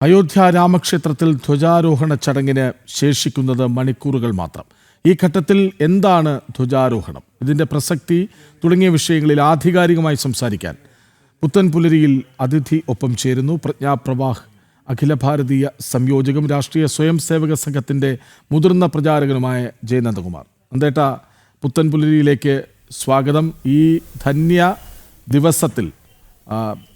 അയോധ്യ രാമക്ഷേത്രത്തിൽ ധ്വജാരോഹണ ചടങ്ങിന് ശേഷിക്കുന്നത് മണിക്കൂറുകൾ മാത്രം. ഈ ഘട്ടത്തിൽ എന്താണ് ധ്വജാരോഹണം, ഇതിൻ്റെ പ്രസക്തി തുടങ്ങിയ വിഷയങ്ങളിൽ ആധികാരികമായി സംസാരിക്കാൻ പുത്തൻപുലരിയിൽ അതിഥി ഒപ്പം ചേരുന്നു. പ്രജ്ഞാപ്രവാഹ് അഖില ഭാരതീയ സംയോജകം രാഷ്ട്രീയ സ്വയം സേവക സംഘത്തിൻ്റെ മുതിർന്ന പ്രചാരകനുമായ ജയനന്ദകുമാർ. നന്ദേട്ട, പുത്തൻപുലരിയിലേക്ക് സ്വാഗതം. ഈ ധന്യ ദിവസത്തിൽ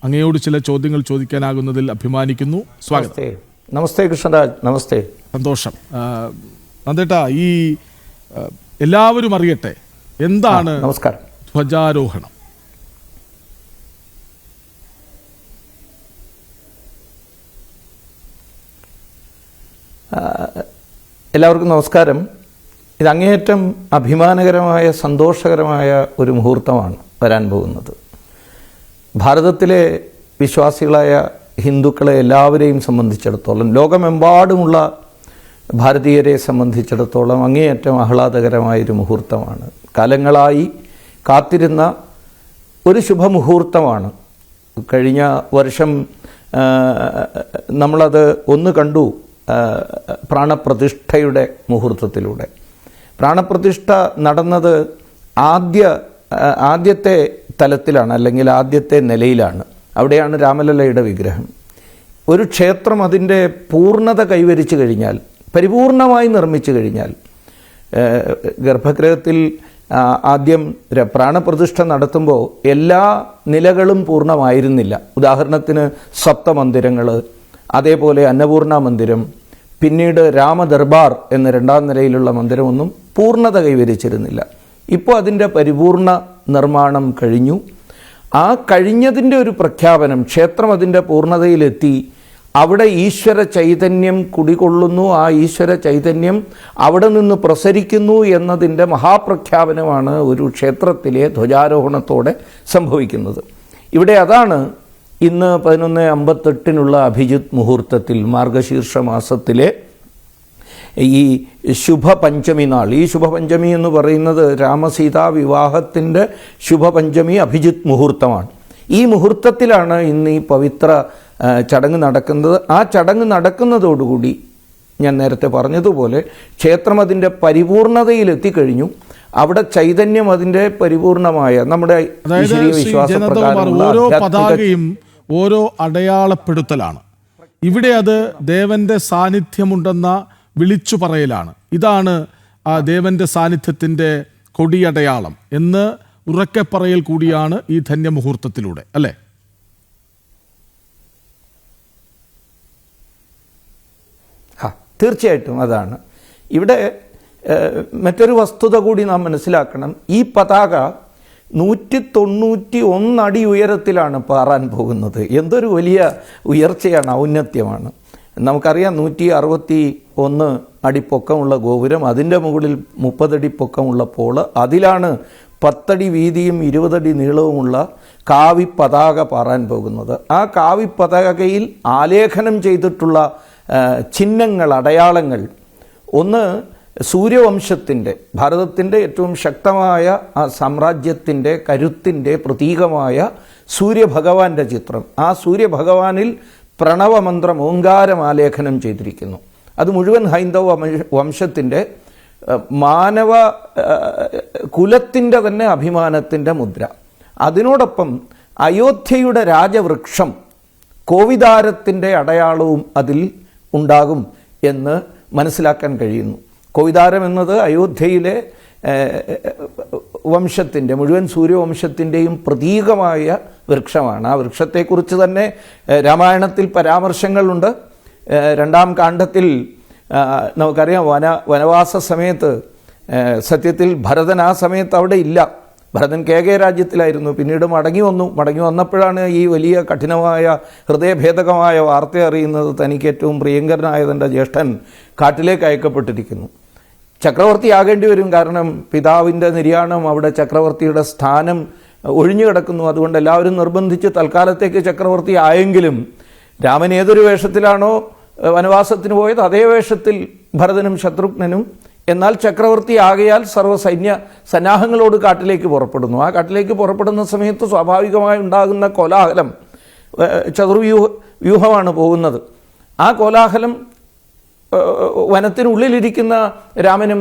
അങ്ങയോട് ചില ചോദ്യങ്ങൾ ചോദിക്കാനാകുന്നതിൽ അഭിമാനിക്കുന്നു. സ്വാഗതം. നമസ്തേ കൃഷ്ണരാജ്. നമസ്തേ. സന്തോഷം. നന്ദേട്ട, ഈ എല്ലാവരും അറിയട്ടെ, എന്താണ് നമസ്കാരം ധ്വജാരോഹണം? എല്ലാവർക്കും നമസ്കാരം. ഇത് അങ്ങേയറ്റം അഭിമാനകരമായ സന്തോഷകരമായ ഒരു മുഹൂർത്തമാണ് വരാൻ പോകുന്നത്. ഭാരതത്തിലെ വിശ്വാസികളായ ഹിന്ദുക്കളെ എല്ലാവരെയും സംബന്ധിച്ചിടത്തോളം, ലോകമെമ്പാടുമുള്ള ഭാരതീയരെ സംബന്ധിച്ചിടത്തോളം അങ്ങേയറ്റം ആഹ്ലാദകരമായൊരു മുഹൂർത്തമാണ്. കാലങ്ങളായി കാത്തിരുന്ന ഒരു ശുഭമുഹൂർത്തമാണ്. കഴിഞ്ഞ വർഷം നമ്മളത് ഒന്ന് കണ്ടു, പ്രാണപ്രതിഷ്ഠയുടെ മുഹൂർത്തത്തിലൂടെ. പ്രാണപ്രതിഷ്ഠ നടന്നത് ആദ്യത്തെ തലത്തിലാണ്, അല്ലെങ്കിൽ ആദ്യത്തെ നിലയിലാണ്. അവിടെയാണ് രാമലല്ലയുടെ വിഗ്രഹം. ഒരു ക്ഷേത്രം അതിൻ്റെ പൂർണ്ണത കൈവരിച്ചു കഴിഞ്ഞാൽ, പരിപൂർണമായി നിർമ്മിച്ചു കഴിഞ്ഞാൽ, ഗർഭഗൃഹത്തിൽ ആദ്യം പ്രാണപ്രതിഷ്ഠ നടത്തുമ്പോൾ എല്ലാ നിലകളും പൂർണ്ണമായിരുന്നില്ല. ഉദാഹരണത്തിന് സപ്തമന്ദിരങ്ങൾ, അതേപോലെ അന്നപൂർണ മന്ദിരം, പിന്നീട് രാമദർബാർ എന്ന രണ്ടാം നിലയിലുള്ള മന്ദിരമൊന്നും പൂർണ്ണത കൈവരിച്ചിരുന്നില്ല. ഇപ്പോൾ അതിൻ്റെ പരിപൂർണ നിർമ്മാണം കഴിഞ്ഞു. ആ കഴിഞ്ഞതിൻ്റെ ഒരു പ്രഖ്യാപനം, ക്ഷേത്രം അതിൻ്റെ പൂർണ്ണതയിലെത്തി, അവിടെ ഈശ്വര ചൈതന്യം കുടികൊള്ളുന്നു, ആ ഈശ്വര ചൈതന്യം അവിടെ നിന്ന് പ്രസരിക്കുന്നു എന്നതിൻ്റെ മഹാപ്രഖ്യാപനമാണ് ഒരു ക്ഷേത്രത്തിലെ ധ്വജാരോഹണത്തോടെ സംഭവിക്കുന്നത്. ഇവിടെ അതാണ് ഇന്ന് 11:58 അഭിജിത്ത് മുഹൂർത്തത്തിൽ, മാർഗശീർഷ മാസത്തിലെ ഈ ശുഭപഞ്ചമി നാൾ. ഈ ശുഭപഞ്ചമി എന്ന് പറയുന്നത് രാമസീതാ വിവാഹത്തിൻ്റെ ശുഭപഞ്ചമി അഭിജിത്ത് മുഹൂർത്തമാണ്. ഈ മുഹൂർത്തത്തിലാണ് ഇന്ന് ഈ പവിത്ര ചടങ്ങ് നടക്കുന്നത്. ആ ചടങ്ങ് നടക്കുന്നതോടുകൂടി ഞാൻ നേരത്തെ പറഞ്ഞതുപോലെ ക്ഷേത്രം അതിൻ്റെ പരിപൂർണതയിലെത്തിക്കഴിഞ്ഞു. അവിടെ ചൈതന്യം അതിൻ്റെ പരിപൂർണമായ നമ്മുടെ പതാകയും ഓരോ അടയാളപ്പെടുത്തലാണ്. ഇവിടെ അത് ദേവന്റെ സാന്നിധ്യമുണ്ടെന്ന വിളിച്ചു പറയലാണ്. ഇതാണ് ആ ദേവന്റെ സാന്നിധ്യത്തിൻ്റെ കൊടിയടയാളം എന്ന് ഉറക്കെ പറയൽ കൂടിയാണ് ഈ ധന്യമുഹൂർത്തത്തിലൂടെ, അല്ലേ? തീർച്ചയായിട്ടും അതാണ്. ഇവിടെ മറ്റൊരു വസ്തുത കൂടി നാം മനസ്സിലാക്കണം. ഈ പതാക 191 അടി ഉയരത്തിലാണ് പാറാൻ പോകുന്നത്. എന്തൊരു വലിയ ഉയർച്ചയാണ്, ഔന്നത്യമാണ്. നമുക്കറിയാം, 161 അടി പൊക്കമുള്ള ഗോപുരം, അതിൻ്റെ മുകളിൽ 30 അടി പൊക്കമുള്ള പോള്, അതിലാണ് 10 അടി വീതിയും 20 അടി നീളവുമുള്ള കാവി പതാക പാറാൻ പോകുന്നത്. ആ കാവി പതാകയിൽ ആലേഖനം ചെയ്തിട്ടുള്ള ചിഹ്നങ്ങൾ, അടയാളങ്ങൾ, ഒന്ന് സൂര്യവംശത്തിൻ്റെ, ഭാരതത്തിൻ്റെ ഏറ്റവും ശക്തമായ ആ സാമ്രാജ്യത്തിൻ്റെ കരുത്തിൻ്റെ പ്രതീകമായ സൂര്യഭഗവാന്റെ ചിത്രം. ആ സൂര്യഭഗവാനിൽ പ്രണവമന്ത്രം, ഓങ്കാരം ആലേഖനം ചെയ്തിരിക്കുന്നു. അത് മുഴുവൻ ഹൈന്ദവ വംശത്തിൻ്റെ, മാനവ കുലത്തിൻ്റെ തന്നെ അഭിമാനത്തിൻ്റെ മുദ്ര. അതിനോടൊപ്പം അയോധ്യയുടെ രാജവൃക്ഷം, കോവിദാരത്തിൻ്റെ അടയാളവും അതിൽ ഉണ്ടാകും എന്ന് മനസ്സിലാക്കാൻ കഴിയുന്നു. കോവിദാരം എന്നത് അയോധ്യയിലെ വംശത്തിൻ്റെ, മുഴുവൻ സൂര്യവംശത്തിൻ്റെയും പ്രതീകമായ വൃക്ഷമാണ്. ആ വൃക്ഷത്തെക്കുറിച്ച് തന്നെ രാമായണത്തിൽ പരാമർശങ്ങളുണ്ട്. 2-ാം കാണ്ഡത്തിൽ നമുക്കറിയാം, വനവാസ സമയത്ത് സത്യത്തിൽ ഭരതൻ ആ സമയത്ത് അവിടെ ഇല്ല. ഭരതൻ കേകയ രാജ്യത്തിലായിരുന്നു. പിന്നീട് മടങ്ങി വന്നപ്പോഴാണ് ഈ വലിയ കഠിനമായ ഹൃദയഭേദകമായ വാർത്ത അറിയുന്നത്. തനിക്ക് ഏറ്റവും പ്രിയങ്കരനായ തൻ്റെ ജ്യേഷ്ഠൻ കാട്ടിലേക്ക് അയക്കപ്പെട്ടിരിക്കുന്നു. ചക്രവർത്തിയാകേണ്ടി വരും, കാരണം പിതാവിൻ്റെ നിര്യാണം, അവിടെ ചക്രവർത്തിയുടെ സ്ഥാനം ഒഴിഞ്ഞു കിടക്കുന്നു. അതുകൊണ്ട് എല്ലാവരും നിർബന്ധിച്ച് തൽക്കാലത്തേക്ക് ചക്രവർത്തി ആയെങ്കിലും രാമൻ ഏതൊരു വേഷത്തിലാണോ വനവാസത്തിന് പോയത്, അതേ വേഷത്തിൽ ഭരതനും ശത്രുഘ്നനും, എന്നാൽ ചക്രവർത്തി ആകയാൽ സർവ്വസൈന്യ സന്നാഹങ്ങളോട് കാട്ടിലേക്ക് പുറപ്പെടുന്നു. ആ കാട്ടിലേക്ക് പുറപ്പെടുന്ന സമയത്ത് സ്വാഭാവികമായി ഉണ്ടാകുന്ന കോലാഹലം, ചതുർവ്യൂഹമാണ് പോകുന്നത്. ആ കോലാഹലം വനത്തിനുള്ളിലിരിക്കുന്ന രാമനും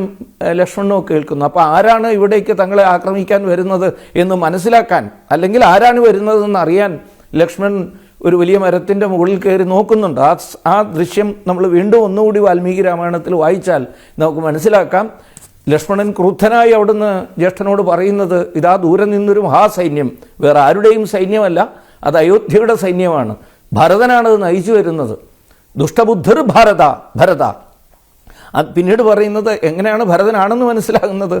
ലക്ഷ്മണനും കേൾക്കുന്നു. അപ്പോൾ ആരാണ് ഇവിടേക്ക് തങ്ങളെ ആക്രമിക്കാൻ വരുന്നത് എന്ന് മനസ്സിലാക്കാൻ, അല്ലെങ്കിൽ ആരാണ് വരുന്നതെന്ന് അറിയാൻ ലക്ഷ്മണൻ ഒരു വലിയ മരത്തിൻ്റെ മുകളിൽ കയറി നോക്കുന്നുണ്ട്. ആ ദൃശ്യം നമ്മൾ വീണ്ടും ഒന്നുകൂടി വാൽമീകി രാമായണത്തിൽ വായിച്ചാൽ നമുക്ക് മനസ്സിലാക്കാം. ലക്ഷ്മണൻ ക്രുദ്ധനായി അവിടുന്ന് ജ്യേഷ്ഠനോട് പറയുന്നത്, ഇതാ ദൂരെ നിന്നൊരു മഹാസൈന്യം, വേറെ ആരുടെയും സൈന്യമല്ല, അത് അയോധ്യയുടെ സൈന്യമാണ്, ഭരതനാണത് നയിച്ചു വരുന്നത്. ദുഷ്ടബുദ്ധിർ ഭരത. അത് പിന്നീട് പറയുന്നത് എങ്ങനെയാണ് ഭരതനാണെന്ന് മനസ്സിലാകുന്നത്,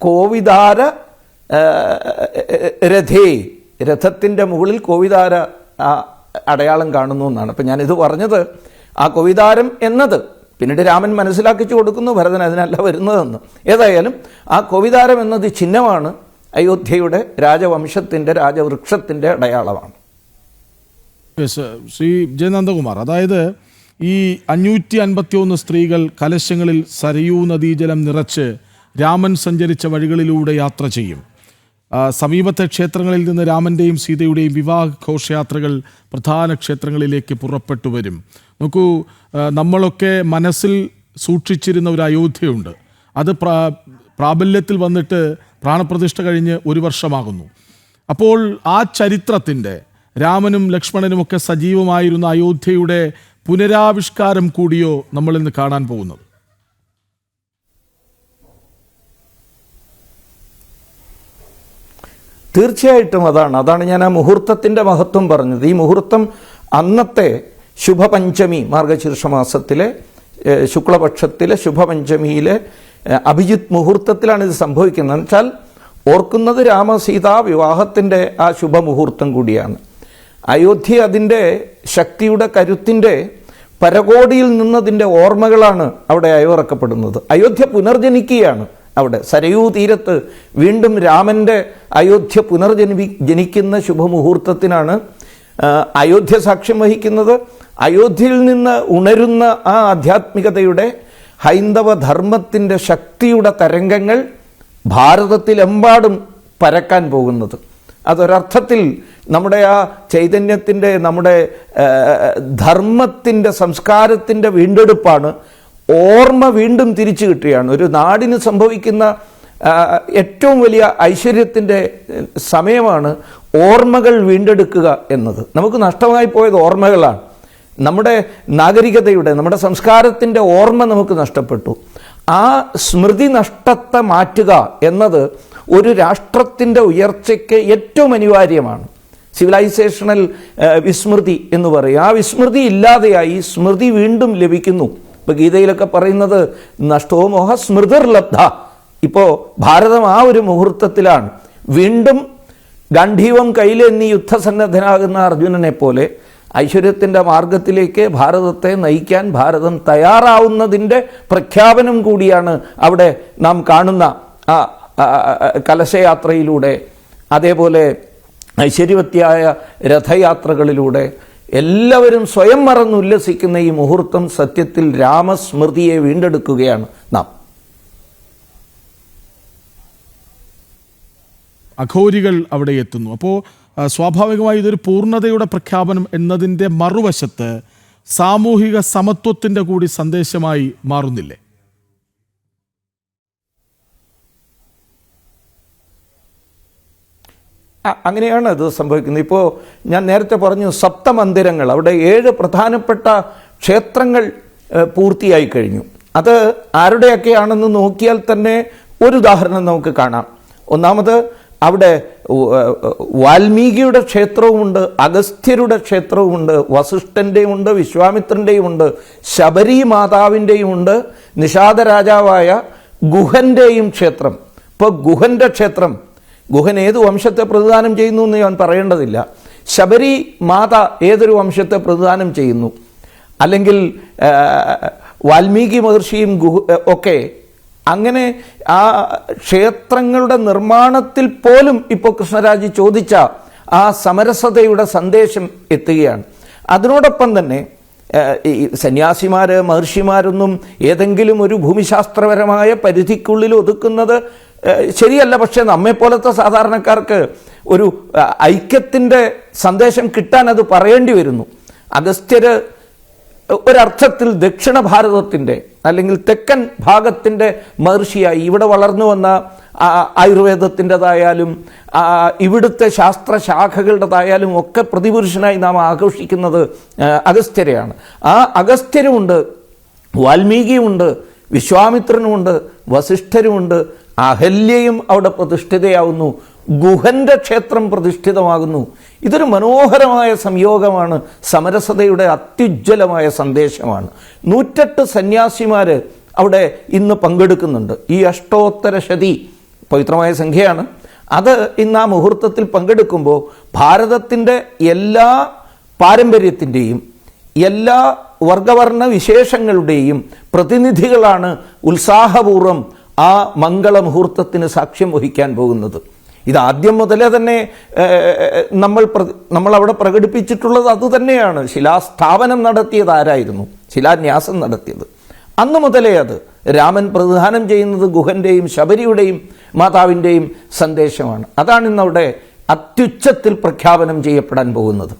കോവിദാര രഥേ, രഥത്തിൻ്റെ മുകളിൽ കോവിദാര അടയാളം കാണുന്നു എന്നാണ്. അപ്പം ഞാനിത് പറഞ്ഞത് ആ കോവിദാരം എന്നത് പിന്നീട് രാമൻ മനസ്സിലാക്കിച്ചു കൊടുക്കുന്നു, ഭരതൻ അതിനല്ല വരുന്നതെന്ന്. ഏതായാലും ആ കോവിദാരം എന്നത് ചിഹ്നമാണ്, അയോധ്യയുടെ രാജവംശത്തിൻ്റെ രാജവൃക്ഷത്തിൻ്റെ അടയാളമാണ്. ശ്രീ ജെ നന്ദകുമാർ, അതായത് ഈ 551 സ്ത്രീകൾ കലശങ്ങളിൽ സരയൂ നദീജലം നിറച്ച് രാമൻ സഞ്ചരിച്ച വഴികളിലൂടെ യാത്ര ചെയ്യും. സമീപത്തെ ക്ഷേത്രങ്ങളിൽ നിന്ന് രാമൻ്റെയും സീതയുടെയും വിവാഹ ഘോഷയാത്രകൾ പ്രധാന ക്ഷേത്രങ്ങളിലേക്ക് പുറപ്പെട്ടു വരും. നോക്കൂ, നമ്മളൊക്കെ മനസ്സിൽ സൂക്ഷിച്ചിരുന്ന ഒരു അയോധ്യയുണ്ട്. അത് പ്രാബല്യത്തിൽ വന്നിട്ട് പ്രാണപ്രതിഷ്ഠ കഴിഞ്ഞ് 1 വർഷമാകുന്നു. അപ്പോൾ ആ ചരിത്രത്തിൻ്റെ, രാമനും ലക്ഷ്മണനുമൊക്കെ സജീവമായിരുന്ന അയോധ്യയുടെ പുനരാവിഷ്കാരം കൂടിയോ നമ്മളിന്ന് കാണാൻ പോകുന്നത്? തീർച്ചയായിട്ടും അതാണ് ഞാൻ ആ മുഹൂർത്തത്തിൻ്റെ മഹത്വം പറഞ്ഞത്. ഈ മുഹൂർത്തം അന്നത്തെ ശുഭപഞ്ചമി, മാർഗശീർഷ മാസത്തിലെ ശുക്ലപക്ഷത്തിലെ ശുഭപഞ്ചമിയിലെ അഭിജിത്ത് മുഹൂർത്തത്തിലാണ് ഇത് സംഭവിക്കുന്നത്. വെച്ചാൽ ഓർക്കുന്നത് രാമസീതാ വിവാഹത്തിൻ്റെ ആ ശുഭമുഹൂർത്തം കൂടിയാണ്. അയോധ്യ അതിൻ്റെ ശക്തിയുടെ കരുത്തിൻ്റെ പരകോടിയിൽ നിന്നതിൻ്റെ ഓർമ്മകളാണ് അവിടെ അയവിറക്കപ്പെടുന്നത്. അയോധ്യ പുനർജനിക്കുകയാണ്. അവിടെ സരയൂ തീരത്ത് വീണ്ടും രാമൻ്റെ അയോധ്യ ജനിക്കുന്ന ശുഭമുഹൂർത്തത്തിനാണ് അയോധ്യ സാക്ഷ്യം വഹിക്കുന്നത്. അയോധ്യയിൽ നിന്ന് ഉണരുന്ന ആ ആധ്യാത്മികതയുടെ, ഹൈന്ദവ ധർമ്മത്തിൻ്റെ ശക്തിയുടെ തരംഗങ്ങൾ ഭാരതത്തിലെമ്പാടും പരക്കാൻ പോകുന്നത്. അതൊരർത്ഥത്തിൽ നമ്മുടെ ആ ചൈതന്യത്തിൻ്റെ, നമ്മുടെ ധർമ്മത്തിൻ്റെ, സംസ്കാരത്തിൻ്റെ വീണ്ടെടുപ്പാണ്. ഓർമ്മ വീണ്ടും തിരിച്ചു കിട്ടുകയാണ്. ഒരു നാടിന് സംഭവിക്കുന്ന ഏറ്റവും വലിയ ഐശ്വര്യത്തിൻ്റെ സമയമാണ് ഓർമ്മകൾ വീണ്ടെടുക്കുക എന്നത്. നമുക്ക് നഷ്ടമായി പോയത് ഓർമ്മകളാണ്. നമ്മുടെ നാഗരികതയുടെ, നമ്മുടെ സംസ്കാരത്തിൻ്റെ ഓർമ്മ നമുക്ക് നഷ്ടപ്പെട്ടു. ആ സ്മൃതി നഷ്ടത്തെ മാറ്റുക എന്നത് ഒരു രാഷ്ട്രത്തിൻ്റെ ഉയർച്ചയ്ക്ക് ഏറ്റവും അനിവാര്യമാണ്. സിവിലൈസേഷണൽ വിസ്മൃതി എന്ന് പറയും. ആ വിസ്മൃതി ഇല്ലാതെയായി സ്മൃതി വീണ്ടും ലഭിക്കുന്നു. ഇപ്പോൾ ഗീതയിലൊക്കെ പറയുന്നത് നഷ്ടോ മോഹ സ്മൃതിർലബ്ധ. ഇപ്പോൾ ഭാരതം ആ ഒരു മുഹൂർത്തത്തിലാണ്. വീണ്ടും ഗാന്ധീവം കയ്യിലെന്നീ യുദ്ധസന്നദ്ധനാകുന്ന അർജുനനെ പോലെ ഐശ്വര്യത്തിൻ്റെ മാർഗത്തിലേക്ക് ഭാരതത്തെ നയിക്കാൻ ഭാരതം തയ്യാറാവുന്നതിൻ്റെ പ്രഖ്യാപനം കൂടിയാണ് അവിടെ നാം കാണുന്ന ആ കലശയാത്രയിലൂടെ, അതേപോലെ ഐശ്വര്യവത്യായ രഥയാത്രകളിലൂടെ എല്ലാവരും സ്വയം മറന്നുല്ലസിക്കുന്ന ഈ മുഹൂർത്തം സത്യത്തിൽ രാമസ്മൃതിയെ വീണ്ടെടുക്കുകയാണ് നാം. അഘോരികൾ അവിടെ എത്തുന്നു. അപ്പോൾ സ്വാഭാവികമായി ഇതൊരു പൂർണ്ണതയുടെ പ്രഖ്യാപനം എന്നതിൻ്റെ മറുവശത്ത് സാമൂഹിക സമത്വത്തിൻ്റെ കൂടി സന്ദേശമായി മാറുന്നില്ലേ? അങ്ങനെയാണ് അത് സംഭവിക്കുന്നത്. ഇപ്പോൾ ഞാൻ നേരത്തെ പറഞ്ഞു സപ്തമന്ദിരങ്ങൾ, അവിടെ 7 പ്രധാനപ്പെട്ട ക്ഷേത്രങ്ങൾ പൂർത്തിയായി കഴിഞ്ഞു. അത് ആരുടെയൊക്കെയാണെന്ന് നോക്കിയാൽ തന്നെ ഒരു ഉദാഹരണം നമുക്ക് കാണാം. ഒന്നാമത് അവിടെ വാൽമീകിയുടെ ക്ഷേത്രവുമുണ്ട്, അഗസ്ത്യരുടെ ക്ഷേത്രവുമുണ്ട്, വസിഷ്ഠൻ്റെയും ഉണ്ട്, വിശ്വാമിത്രൻ്റെയും ഉണ്ട്, ശബരി മാതാവിൻ്റെയും ഉണ്ട്, നിഷാദ രാജാവായ ഗുഹൻ്റെയും ക്ഷേത്രം. ഇപ്പോൾ ഗുഹൻ്റെ ക്ഷേത്രം, ഗുഹൻ ഏത് വംശത്തെ പ്രതിദാനം ചെയ്യുന്നു എന്ന് ഞാൻ പറയേണ്ടതില്ല. ശബരി മാത ഏതൊരു വംശത്തെ പ്രതിദാനം ചെയ്യുന്നു, അല്ലെങ്കിൽ വാൽമീകി മഹർഷിയും ഒക്കെ. അങ്ങനെ ആ ക്ഷേത്രങ്ങളുടെ നിർമ്മാണത്തിൽ പോലും ഇപ്പോൾ കൃഷ്ണരാജ് ചോദിച്ച ആ സമരസതയുടെ സന്ദേശം എത്തുകയാണ്. അതിനോടൊപ്പം തന്നെ ഈ സന്യാസിമാർ, മഹർഷിമാരൊന്നും ഏതെങ്കിലും ഒരു ഭൂമിശാസ്ത്രപരമായ പരിധിക്കുള്ളിൽ ഒതുക്കുന്നത് ശരിയല്ല. പക്ഷേ നമ്മെപ്പോലത്തെ സാധാരണക്കാർക്ക് ഒരു ഐക്യത്തിൻ്റെ സന്ദേശം കിട്ടാൻ അത് പറയേണ്ടി വരുന്നു. അഗസ്ത്യർ ഒരർത്ഥത്തിൽ ദക്ഷിണ ഭാരതത്തിൻ്റെ അല്ലെങ്കിൽ തെക്കൻ ഭാഗത്തിൻ്റെ മഹർഷിയായി ഇവിടെ വളർന്നു വന്ന ആയുർവേദത്തിൻ്റെതായാലും ഇവിടുത്തെ ശാസ്ത്രശാഖകളുടേതായാലും ഒക്കെ പ്രതിപുരുഷനായി നാം ആഘോഷിക്കുന്നത് അഗസ്ത്യരെയാണ്. ആ അഗസ്ത്യരുമുണ്ട്, വാൽമീകിയുമുണ്ട്, വിശ്വാമിത്രനുമുണ്ട്, വസിഷ്ഠരുമുണ്ട്, അഹല്യയും അവിടെ പ്രതിഷ്ഠിതയാവുന്നു, ഗുഹന്റെ ക്ഷേത്രം പ്രതിഷ്ഠിതമാകുന്നു. ഇതൊരു മനോഹരമായ സംയോഗമാണ്, സമരസതയുടെ അത്യുജ്വലമായ സന്ദേശമാണ്. 108 സന്യാസിമാർ അവിടെ ഇന്ന് പങ്കെടുക്കുന്നുണ്ട്. ഈ അഷ്ടോത്തരശതി പവിത്രമായ സംഖ്യയാണ്. അത് ഇന്ന് ആ മുഹൂർത്തത്തിൽ പങ്കെടുക്കുമ്പോൾ ഭാരതത്തിൻ്റെ എല്ലാ പാരമ്പര്യത്തിൻ്റെയും എല്ലാ വർഗവർണ്ണ വിശേഷങ്ങളുടെയും പ്രതിനിധികളാണ് ഉത്സാഹപൂർവ്വം ആ മംഗളമുഹൂർത്തത്തിന് സാക്ഷ്യം വഹിക്കാൻ പോകുന്നത്. ഇത് ആദ്യം മുതലേ തന്നെ നമ്മൾ അവിടെ പ്രകടിപ്പിച്ചിട്ടുള്ളത് അതുതന്നെയാണ്. ശിലാസ്ഥാപനം നടത്തിയത് ആരായിരുന്നു? ശിലാന്യാസം നടത്തിയത് അന്ന് മുതലേ അത് രാമൻ പ്രതിദാനം ചെയ്യുന്നത് ഗുഹൻ്റെയും ശബരിയുടെയും മാതാവിൻ്റെയും സന്ദേശമാണ്. അതാണ് ഇന്നവിടെ അത്യുച്ചത്തിൽ പ്രഖ്യാപനം ചെയ്യപ്പെടാൻ പോകുന്നത്.